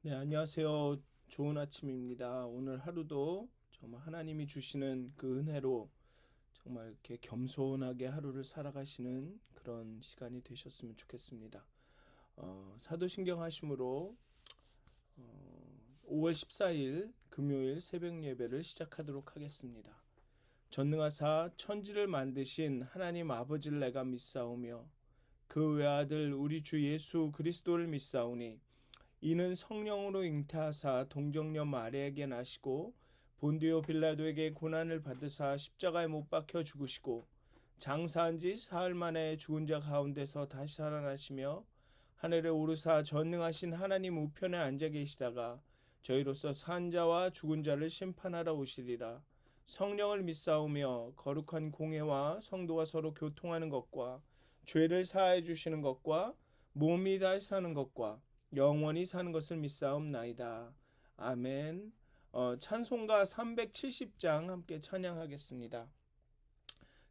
네, 안녕하세요. 좋은 아침입니다. 오늘 하루도 정말 하나님이 주시는 그 은혜로 정말 이렇게 겸손하게 하루를 살아가시는 그런 시간이 되셨으면 좋겠습니다. 사도신경 하심으로 5월 14일 금요일 새벽 예배를 시작하도록 하겠습니다. 전능하사 천지를 만드신 하나님 아버지를 내가 믿사오며 그 외아들 우리 주 예수 그리스도를 믿사오니 이는 성령으로 잉태하사 동정녀 마리아에게 나시고 본디오 빌라도에게 고난을 받으사 십자가에 못 박혀 죽으시고 장사한 지 사흘 만에 죽은 자 가운데서 다시 살아나시며 하늘에 오르사 전능하신 하나님 우편에 앉아 계시다가 저희로서 산 자와 죽은 자를 심판하러 오시리라. 성령을 믿사오며 거룩한 공회와 성도가 서로 교통하는 것과 죄를 사하여 주시는 것과 몸이 다시 사는 것과 영원히 사는 것을 믿사옵나이다. 아멘. 찬송가 370장 함께 찬양하겠습니다.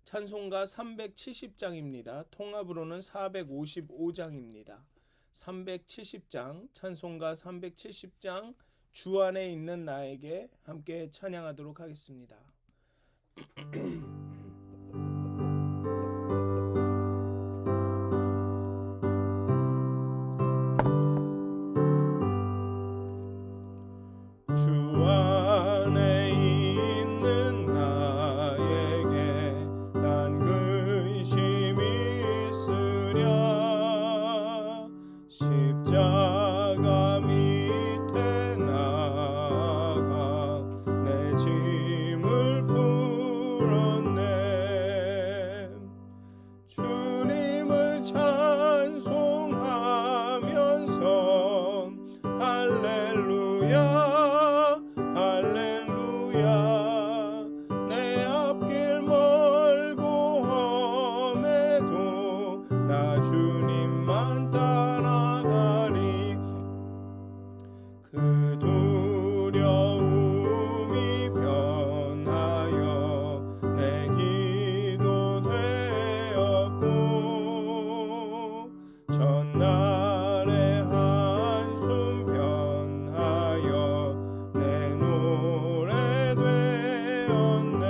찬송가 370장입니다. 통합으로는 455장입니다. 370장, 찬송가 370장, 주 안에 있는 나에게 함께 찬양하도록 하겠습니다. 주 안에 있는 나에게 난 근심이 있으랴. 십자가 밑에 나가 내 짐을 풀었네. 주님을 찬송하면서 할렐루야 할렐루야. 내 앞길 멀고 험해도 나 주님만 따라가리. 그 두려움이 변하여 내 기도 되었고 전날의 한숨 변하여 내 노래 되었네.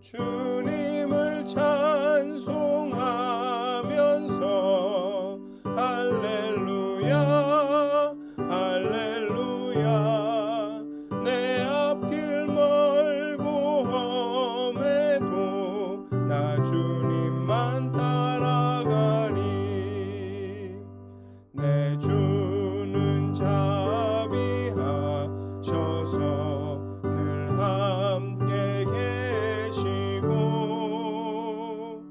주님을 찬송하면서 할렐루야 할렐루야. 내 앞길 멀고 험해도 나 주님만 따라가리. 내 주는 자비하셔서 늘 함께 계시고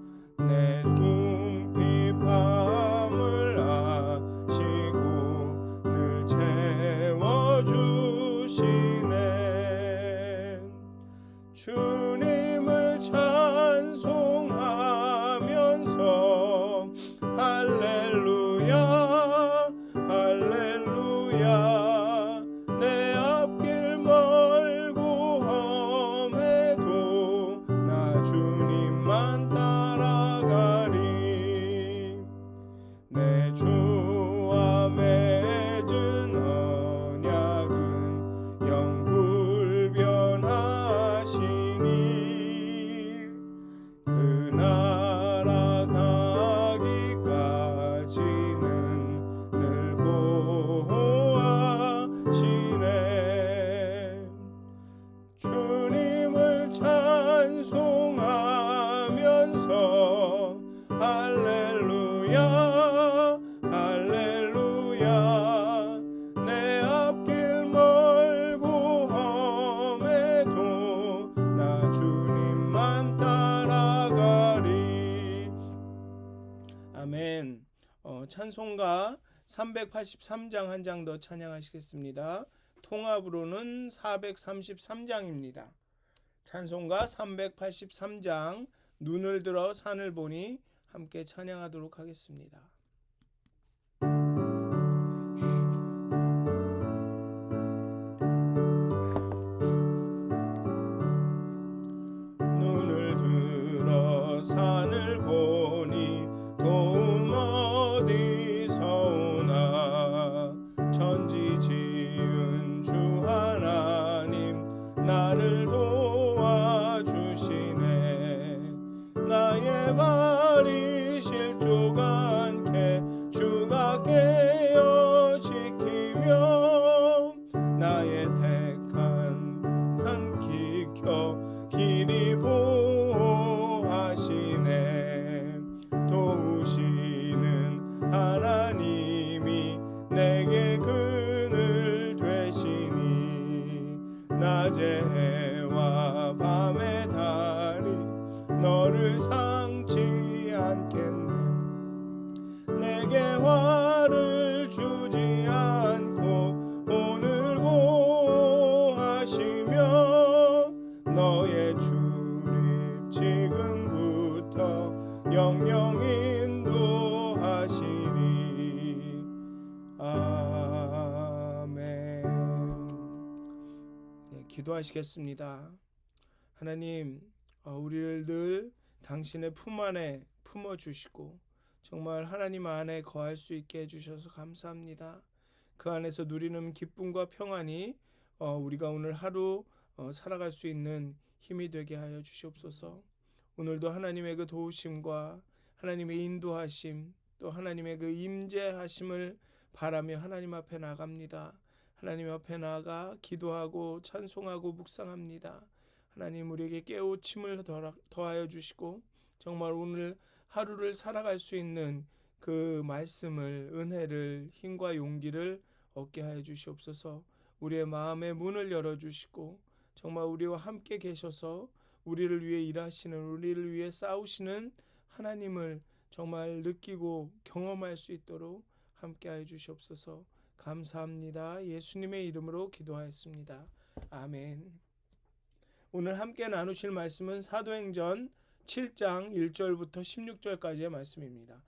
내 궁핍함을 아시고 늘 채워주시네. 주님을 찬송하면서 할렐루야 할렐루야. 내 앞길 멀고 험해도 나 주님만 따라가리. 내 주와 맺은 언약은 영불변하시니 그 나라 가기까지는 늘 보호하시네. 주님을 찬송하면서 할렐루야 할렐루야. 내 앞길 멀고 험해도 나 주님만 따라가리. 아멘. 찬송가 383장 한 장 더 찬양하시겠습니다. 통합으로는 433장입니다. 찬송가 383장 눈을 들어 산을 보니 함께 찬양하도록 하겠습니다. 눈을 들어 산을 보니 도움 어디서 오나. 기도하시겠습니다. 하나님, 우리를 늘 당신의 품 안에 품어주시고 정말 하나님 안에 거할 수 있게 해주셔서 감사합니다. 그 안에서 누리는 기쁨과 평안이 우리가 오늘 하루 살아갈 수 있는 힘이 되게 하여 주시옵소서. 오늘도 하나님의 그 도우심과 하나님의 인도하심, 또 하나님의 그 임재하심을 바라며 하나님 앞에 나갑니다. 하나님 앞에 나아가 기도하고 찬송하고 묵상합니다. 하나님, 우리에게 깨우침을 더하여 주시고 정말 오늘 하루를 살아갈 수 있는 그 말씀을, 은혜를, 힘과 용기를 얻게 하여 주시옵소서. 우리의 마음의 문을 열어주시고 정말 우리와 함께 계셔서 우리를 위해 일하시는, 우리를 위해 싸우시는 하나님을 정말 느끼고 경험할 수 있도록 함께 하여 주시옵소서. 감사합니다. 예수님의 이름으로 기도하였습니다. 아멘. 오늘 함께 나누실 말씀은 사도행전 7장 1절부터 16절까지의 말씀입니다.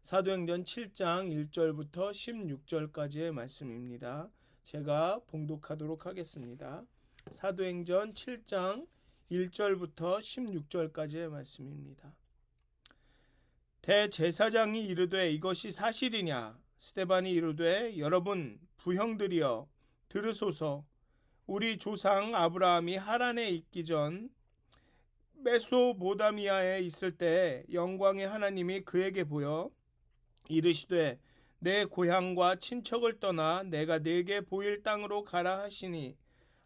사도행전 7장 1절부터 16절까지의 말씀입니다. 제가 봉독하도록 하겠습니다. 사도행전 7장 1절부터 16절까지의 말씀입니다. 대제사장이 이르되 이것이 사실이냐? 스데반이 이르되 여러분 부형들이여 들으소서. 우리 조상 아브라함이 하란에 있기 전 메소보다미아에 있을 때 영광의 하나님이 그에게 보여 이르시되 내 고향과 친척을 떠나 내가 네게 보일 땅으로 가라 하시니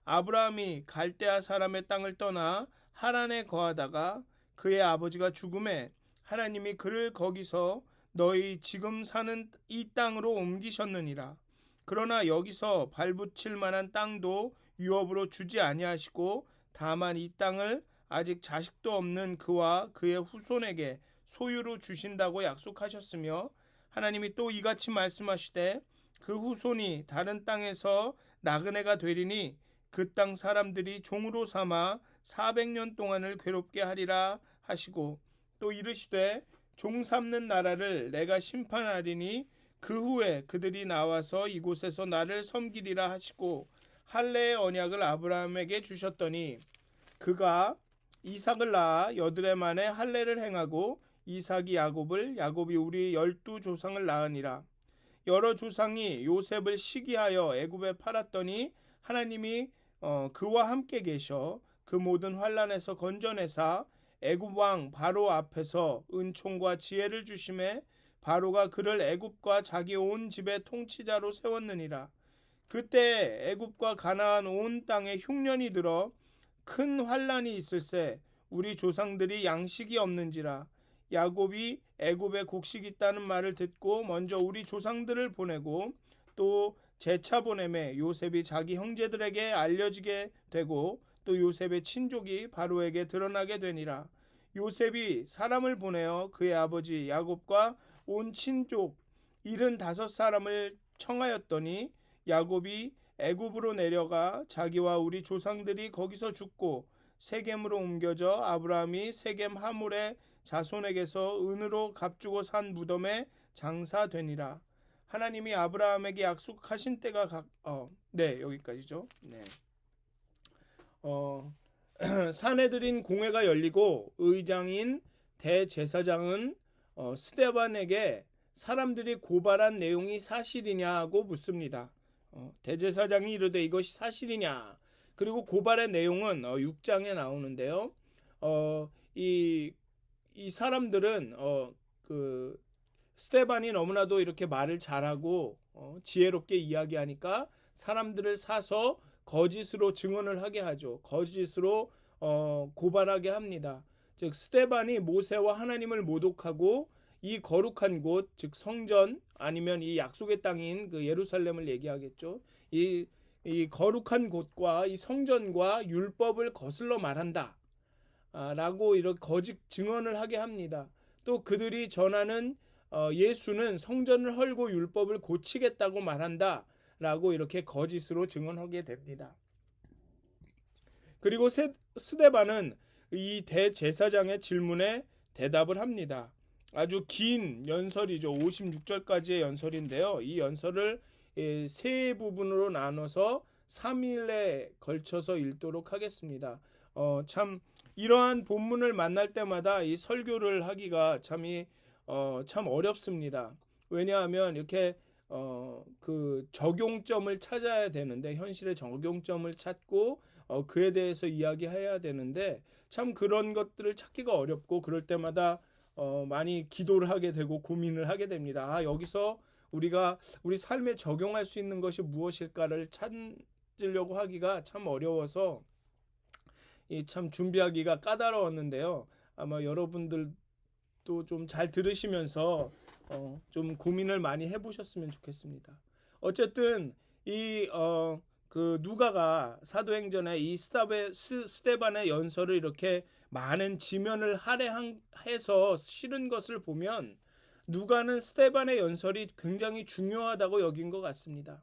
아브라함이 갈대아 사람의 땅을 떠나 하란에 거하다가 그의 아버지가 죽음에 하나님이 그를 거기서 너희 지금 사는 이 땅으로 옮기셨느니라. 그러나 여기서 발붙일 만한 땅도 유업으로 주지 아니하시고 다만 이 땅을 아직 자식도 없는 그와 그의 후손에게 소유로 주신다고 약속하셨으며 하나님이 또 이같이 말씀하시되 그 후손이 다른 땅에서 나그네가 되리니 그 땅 사람들이 종으로 삼아 400년 동안을 괴롭게 하리라 하시고 또 이르시되 종 삼는 나라를 내가 심판하리니 그 후에 그들이 나와서 이곳에서 나를 섬기리라 하시고 할례의 언약을 아브라함에게 주셨더니 그가 이삭을 낳아 여드레 만에 할례를 행하고 이삭이 야곱을, 야곱이 우리 12조상을 낳으니라. 여러 조상이 요셉을 시기하여 애굽에 팔았더니 하나님이 그와 함께 계셔 그 모든 환난에서 건져내사 애굽 왕 바로 앞에서 은총과 지혜를 주심에 바로가 그를 애굽과 자기 온 집의 통치자로 세웠느니라. 그때 애굽과 가나안 온 땅에 흉년이 들어 큰 환난이 있을세 우리 조상들이 양식이 없는지라. 야곱이 애굽에 곡식이 있다는 말을 듣고 먼저 우리 조상들을 보내고 또 재차 보내매 요셉이 자기 형제들에게 알려지게 되고 또 요셉의 친족이 바로에게 드러나게 되니라. 요셉이 사람을 보내어 그의 아버지 야곱과 온 친족 75사람을 청하였더니 야곱이 애굽으로 내려가 자기와 우리 조상들이 거기서 죽고 세겜으로 옮겨져 아브라함이 세겜 하몰의 자손에게서 은으로 값주고 산 무덤에 장사되니라. 하나님이 아브라함에게 약속하신 때가 여기까지죠. 네. 사내들인 공회가 열리고 의장인 대제사장은 스데반에게 사람들이 고발한 내용이 사실이냐고 묻습니다. 대제사장이 이르되 이것이 사실이냐. 그리고 고발의 내용은 6장에 나오는데요. 이 사람들은 그 스데반이 너무나도 이렇게 말을 잘하고 지혜롭게 이야기하니까 사람들을 사서 거짓으로 증언을 하게 하죠. 거짓으로 고발하게 합니다. 즉 스데반이 모세와 하나님을 모독하고 이 거룩한 곳, 즉 성전 아니면 이 약속의 땅인 그 예루살렘을 얘기하겠죠. 이 거룩한 곳과 이 성전과 율법을 거슬러 말한다 라고 이렇게 거짓 증언을 하게 합니다. 또 그들이 전하는 예수는 성전을 헐고 율법을 고치겠다고 말한다 라고 이렇게 거짓으로 증언하게 됩니다. 그리고 스데반은 이 대제사장의 질문에 대답을 합니다. 아주 긴 연설이죠. 56절까지의 연설인데요. 이 연설을 세 부분으로 나눠서 3일에 걸쳐서 읽도록 하겠습니다. 참 이러한 본문을 만날 때마다 이 설교를 하기가 참 어렵습니다. 왜냐하면 이렇게 그 적용점을 찾아야 되는데, 현실의 적용점을 찾고 그에 대해서 이야기해야 되는데, 참 그런 것들을 찾기가 어렵고, 그럴 때마다 많이 기도를 하게 되고 고민을 하게 됩니다. 여기서 우리가 우리 삶에 적용할 수 있는 것이 무엇일까를 찾으려고 하기가 참 어려워서 참 준비하기가 까다로웠는데요. 아마 여러분들도 좀 잘 들으시면서 좀 고민을 많이 해보셨으면 좋겠습니다. 어쨌든 그 누가가 사도행전에 이 스데반의 연설을 이렇게 많은 지면을 할애해서 실은 것을 보면, 누가는 스데반의 연설이 굉장히 중요하다고 여긴 것 같습니다.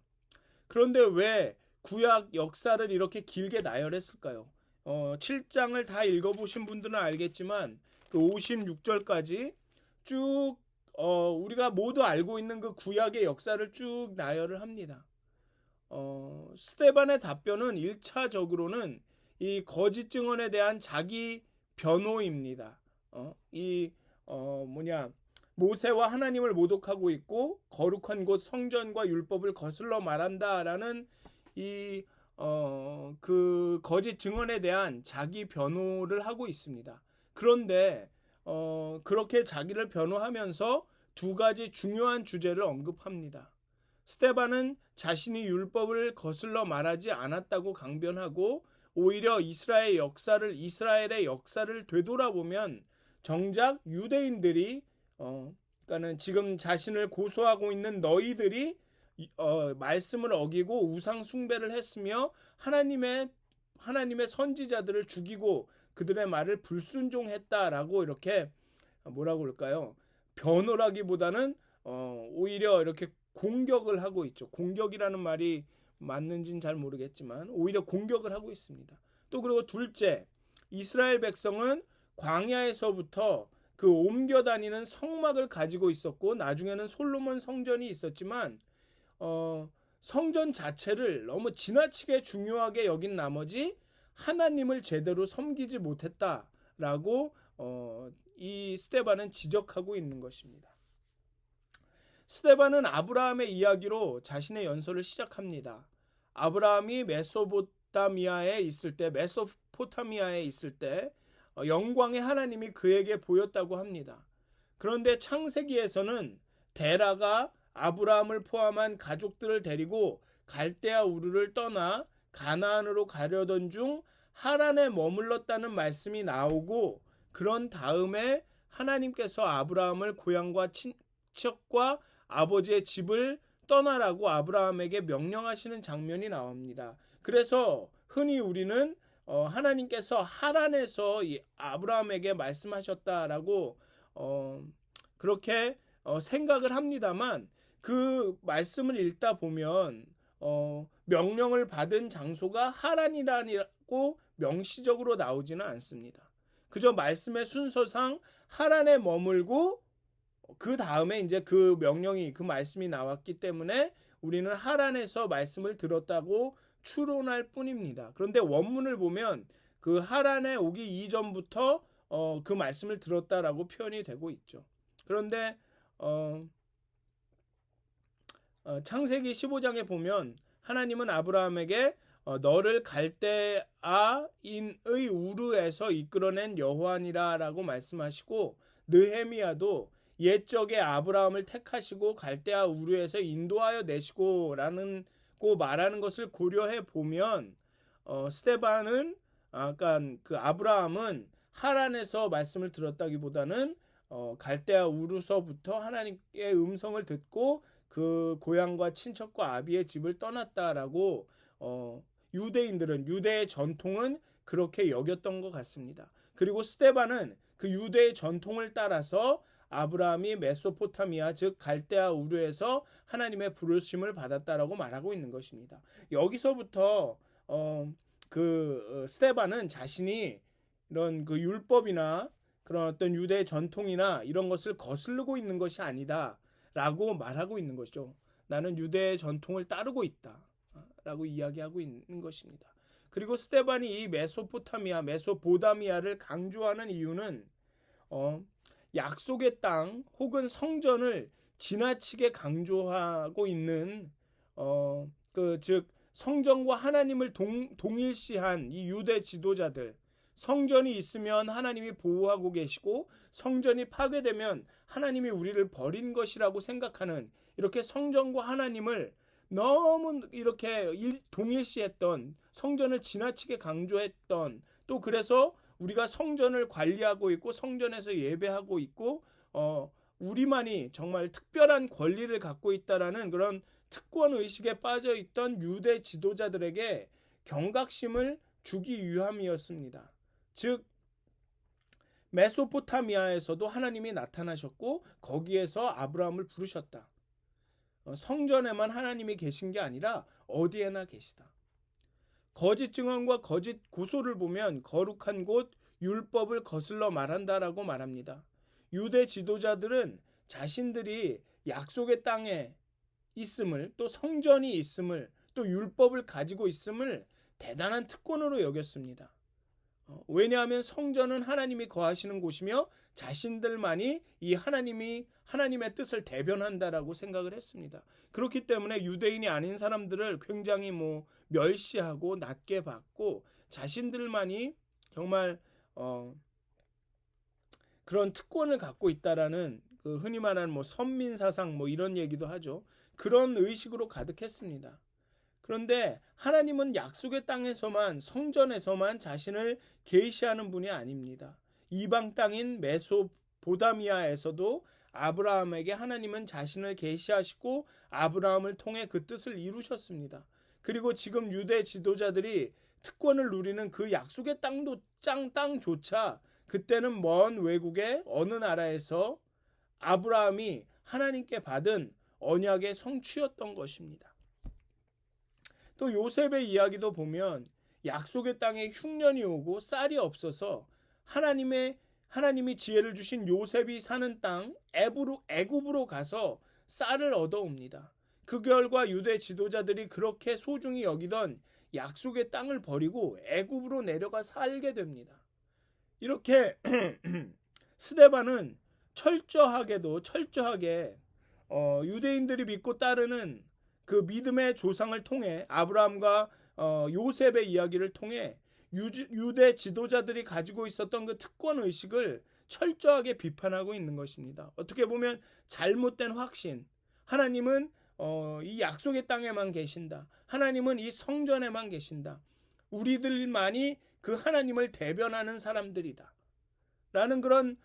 그런데 왜 구약 역사를 이렇게 길게 나열했을까요? 7장을 다 읽어보신 분들은 알겠지만 그 56절까지 쭉 우리가 모두 알고 있는 그 구약의 역사를 쭉 나열을 합니다. 스데반의 답변은 1차적으로는 이 거짓 증언에 대한 자기 변호입니다. 모세와 하나님을 모독하고 있고 거룩한 곳 성전과 율법을 거슬러 말한다라는 그 거짓 증언에 대한 자기 변호를 하고 있습니다. 그런데 그렇게 자기를 변호하면서 두 가지 중요한 주제를 언급합니다. 스데반은 자신이 율법을 거슬러 말하지 않았다고 강변하고, 오히려 이스라엘의 역사를 되돌아보면 정작 유대인들이 그러니까는 지금 자신을 고소하고 있는 너희들이 말씀을 어기고 우상 숭배를 했으며 하나님의 선지자들을 죽이고 그들의 말을 불순종했다라고 이렇게 뭐라고 그럴까요? 변호라기보다는 오히려 이렇게 공격을 하고 있죠. 공격이라는 말이 맞는지는 잘 모르겠지만 오히려 공격을 하고 있습니다. 또 그리고 둘째, 이스라엘 백성은 광야에서부터 그 옮겨 다니는 성막을 가지고 있었고, 나중에는 솔로몬 성전이 있었지만 성전 자체를 너무 지나치게 중요하게 여긴 나머지 하나님을 제대로 섬기지 못했다라고 이 스데반은 지적하고 있는 것입니다. 스데반은 아브라함의 이야기로 자신의 연설을 시작합니다. 아브라함이 메소포타미아에 있을 때 영광의 하나님이 그에게 보였다고 합니다. 그런데 창세기에서는 데라가 아브라함을 포함한 가족들을 데리고 갈대아 우르를 떠나 가나안으로 가려던 중 하란에 머물렀다는 말씀이 나오고, 그런 다음에 하나님께서 아브라함을 고향과 친척과 아버지의 집을 떠나라고 아브라함에게 명령하시는 장면이 나옵니다. 그래서 흔히 우리는 하나님께서 하란에서 아브라함에게 말씀하셨다라고 그렇게 생각을 합니다만, 그 말씀을 읽다 보면 명령을 받은 장소가 하란이라고 명시적으로 나오지는 않습니다. 그저 말씀의 순서상 하란에 머물고 그 다음에 이제 그 말씀이 나왔기 때문에 우리는 하란에서 말씀을 들었다고 추론할 뿐입니다. 그런데 원문을 보면 그 하란에 오기 이전부터 그 말씀을 들었다라고 표현이 되고 있죠. 그런데 창세기 15장에 보면 하나님은 아브라함에게 너를 갈대아인의 우르에서 이끌어낸 여호와니라 라고 말씀하시고, 느헤미야도 옛적에 아브라함을 택하시고 갈대아 우르에서 인도하여 내시고 라는 말하는 것을 고려해 보면 스데반은 그 아브라함은 하란에서 말씀을 들었다기보다는 갈대아 우르서부터 하나님의 음성을 듣고 그 고향과 친척과 아비의 집을 떠났다라고 유대의 전통은 그렇게 여겼던 것 같습니다. 그리고 스데반은 그 유대의 전통을 따라서 아브라함이 메소포타미아 즉 갈대아 우르에서 하나님의 부르심을 받았다라고 말하고 있는 것입니다. 여기서부터 스데반은 자신이 이런 그 율법이나 그런 어떤 유대의 전통이나 이런 것을 거스르고 있는 것이 아니다라고 말하고 있는 것이죠. 나는 유대의 전통을 따르고 있다 있다라고 이야기하고 있는 것입니다. 그리고 스데반이 이 메소포타미아를 강조하는 이유는 약속의 땅 혹은 성전을 지나치게 강조하고 있는 즉 성전과 하나님을 동일시한 이 유대 지도자들, 성전이 있으면 하나님이 보호하고 계시고 성전이 파괴되면 하나님이 우리를 버린 것이라고 생각하는, 이렇게 성전과 하나님을 너무 이렇게 동일시했던, 성전을 지나치게 강조했던, 또 그래서 우리가 성전을 관리하고 있고 성전에서 예배하고 있고 우리만이 정말 특별한 권리를 갖고 있다라는 그런 특권 의식에 빠져 있던 유대 지도자들에게 경각심을 주기 위함이었습니다. 즉 메소포타미아에서도 하나님이 나타나셨고 거기에서 아브라함을 부르셨다. 성전에만 하나님이 계신 게 아니라 어디에나 계시다. 거짓 증언과 거짓 고소를 보면 거룩한 곳 율법을 거슬러 말한다라고 말합니다. 유대 지도자들은 자신들이 약속의 땅에 있음을, 또 성전이 있음을, 또 율법을 가지고 있음을 대단한 특권으로 여겼습니다. 왜냐하면 성전은 하나님이 거하시는 곳이며 자신들만이 이 하나님의 뜻을 대변한다라고 생각을 했습니다. 그렇기 때문에 유대인이 아닌 사람들을 굉장히 멸시하고 낮게 봤고 자신들만이 정말 그런 특권을 갖고 있다라는 흔히 말하는 선민사상 이런 얘기도 하죠. 그런 의식으로 가득했습니다. 그런데 하나님은 약속의 땅에서만, 성전에서만 자신을 계시하는 분이 아닙니다. 이방 땅인 메소포타미아에서도 아브라함에게 하나님은 자신을 계시하시고 아브라함을 통해 그 뜻을 이루셨습니다. 그리고 지금 유대 지도자들이 특권을 누리는 그 약속의 땅조차 그때는 먼 외국의 어느 나라에서 아브라함이 하나님께 받은 언약의 성취였던 것입니다. 또 요셉의 이야기도 보면 약속의 땅에 흉년이 오고 쌀이 없어서 하나님이 지혜를 주신 요셉이 사는 땅 애굽으로 가서 쌀을 얻어옵니다. 그 결과 유대 지도자들이 그렇게 소중히 여기던 약속의 땅을 버리고 애굽으로 내려가 살게 됩니다. 이렇게 스데반은 철저하게 유대인들이 믿고 따르는 그 믿음의 조상을 통해 아브라함과 요셉의 이야기를 통해 유대 지도자들이 가지고 있었던 그 특권 의식을 철저하게 비판하고 있는 것입니다. 어떻게 보면 잘못된 확신, 하나님은 이 약속의 땅에만 계신다, 하나님은 이 성전에만 계신다, 우리들만이 그 하나님을 대변하는 사람들이다 라는 그런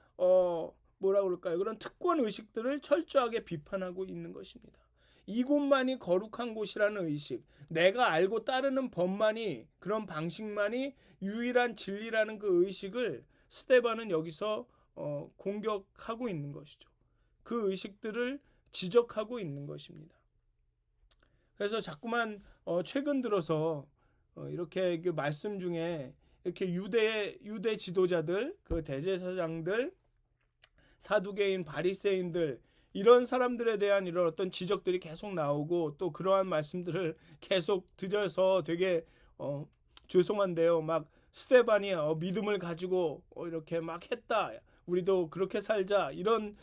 그런 특권 의식들을 철저하게 비판하고 있는 것입니다. 이곳만이 거룩한 곳이라는 의식, 내가 알고 따르는 법만이, 그런 방식만이 유일한 진리라는 그 의식을 스데반은 여기서 공격하고 있는 것이죠. 그 의식들을 지적하고 있는 것입니다. 그래서 자꾸만 최근 들어서 이렇게 그 말씀 중에 이렇게 유대 지도자들, 그 대제사장들, 사두개인, 바리새인들, 이런 사람들에 대한 이런 어떤 지적들이 계속 나오고 또 그러한 말씀들을 계속 드려서 되게 죄송한데요. 막 스데반이 믿음을 가지고 이렇게 막 했다, 우리도 그렇게 살자, 이런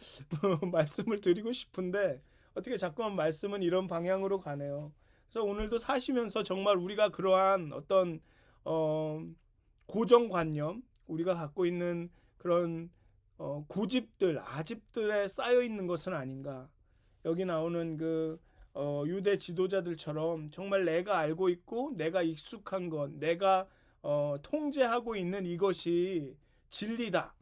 말씀을 드리고 싶은데 어떻게 자꾸만 말씀은 이런 방향으로 가네요. 그래서 오늘도 사시면서 정말 우리가 그러한 어떤 고정관념, 우리가 갖고 있는 그런 고집들, 아집들에 쌓여 있는 것은 아닌가. 여기 나오는 그 유대 지도자들처럼 정말 내가 알고 있고 내가 익숙한 것, 내가 통제하고 있는 이것이 진리다.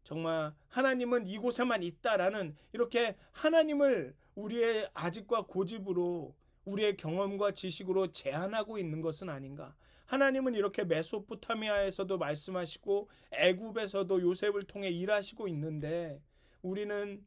정말 하나님은 이곳에만 있다라는, 이렇게 하나님을 우리의 아집과 고집으로, 우리의 경험과 지식으로 제한하고 있는 것은 아닌가. 하나님은 이렇게 메소포타미아에서도 말씀하시고 애굽에서도 요셉을 통해 일하시고 있는데 우리는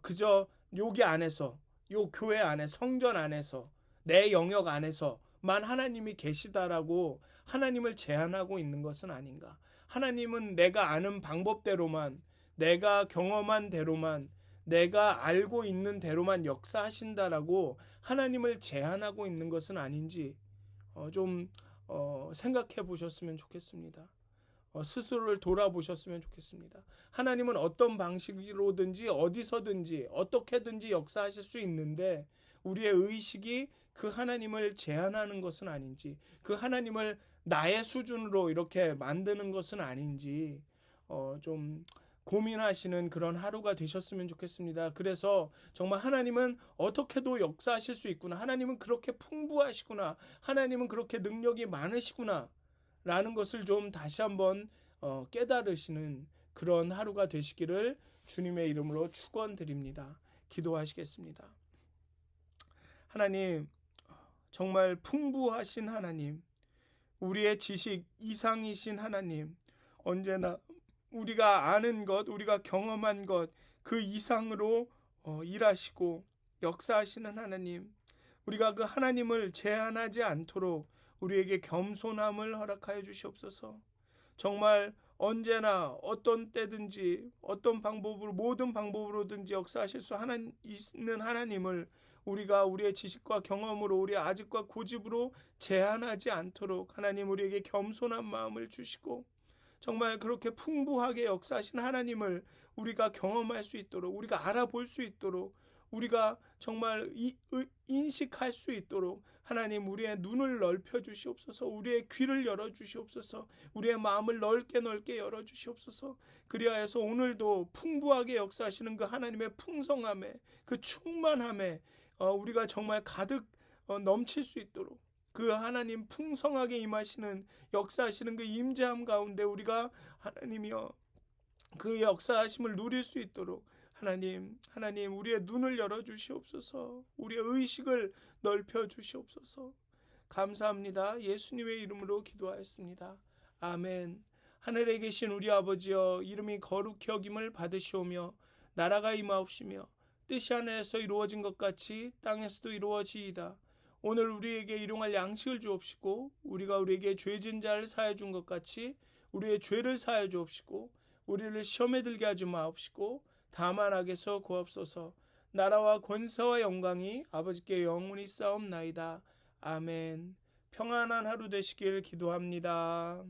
그저 여기 안에서, 요 교회 안에, 성전 안에서, 내 영역 안에서만 하나님이 계시다라고 하나님을 제한하고 있는 것은 아닌가. 하나님은 내가 아는 방법대로만, 내가 경험한 대로만, 내가 알고 있는 대로만 역사하신다라고 하나님을 제한하고 있는 것은 아닌지 좀 생각해 보셨으면 좋겠습니다. 스스로를 돌아보셨으면 좋겠습니다. 하나님은 어떤 방식으로든지 어디서든지 어떻게든지 역사하실 수 있는데 우리의 의식이 그 하나님을 제한하는 것은 아닌지, 그 하나님을 나의 수준으로 이렇게 만드는 것은 아닌지 좀 고민하시는 그런 하루가 되셨으면 좋겠습니다. 그래서 정말 하나님은 어떻게도 역사하실 수 있구나, 하나님은 그렇게 풍부하시구나, 하나님은 그렇게 능력이 많으시구나 라는 것을 좀 다시 한번 깨달으시는 그런 하루가 되시기를 주님의 이름으로 축원드립니다. 기도하시겠습니다. 하나님, 정말 풍부하신 하나님, 우리의 지식 이상이신 하나님, 언제나 우리가 아는 것, 우리가 경험한 것 그 이상으로 일하시고 역사하시는 하나님, 우리가 그 하나님을 제한하지 않도록 우리에게 겸손함을 허락하여 주시옵소서. 정말 언제나 어떤 때든지 어떤 방법으로, 모든 방법으로든지 역사하실 수 있는 하나님을 우리가 우리의 지식과 경험으로, 우리의 아직과 고집으로 제한하지 않도록 하나님 우리에게 겸손한 마음을 주시고, 정말 그렇게 풍부하게 역사하신 하나님을 우리가 경험할 수 있도록, 우리가 알아볼 수 있도록, 우리가 정말 인식할 수 있도록 하나님 우리의 눈을 넓혀 주시옵소서. 우리의 귀를 열어 주시옵소서. 우리의 마음을 넓게 열어 주시옵소서. 그리하여서 오늘도 풍부하게 역사하시는 그 하나님의 풍성함에, 그 충만함에 우리가 정말 가득 넘칠 수 있도록, 그 하나님 풍성하게 임하시는, 역사하시는 그 임재함 가운데 우리가 하나님이여 그 역사하심을 누릴 수 있도록 하나님 우리의 눈을 열어 주시옵소서. 우리의 의식을 넓혀 주시옵소서. 감사합니다. 예수님의 이름으로 기도하였습니다. 아멘. 하늘에 계신 우리 아버지여, 이름이 거룩히 여김을 받으시오며 나라가 임하옵시며 뜻이 하늘에서 이루어진 것 같이 땅에서도 이루어지이다. 오늘 우리에게 일용할 양식을 주옵시고, 우리가 우리에게 죄진 자를 사하여 준 것 같이 우리의 죄를 사하여 주옵시고, 우리를 시험에 들게 하지 마옵시고 다만 악에서 구하옵소서. 나라와 권세와 영광이 아버지께 영원히 싸움나이다. 아멘. 평안한 하루 되시길 기도합니다.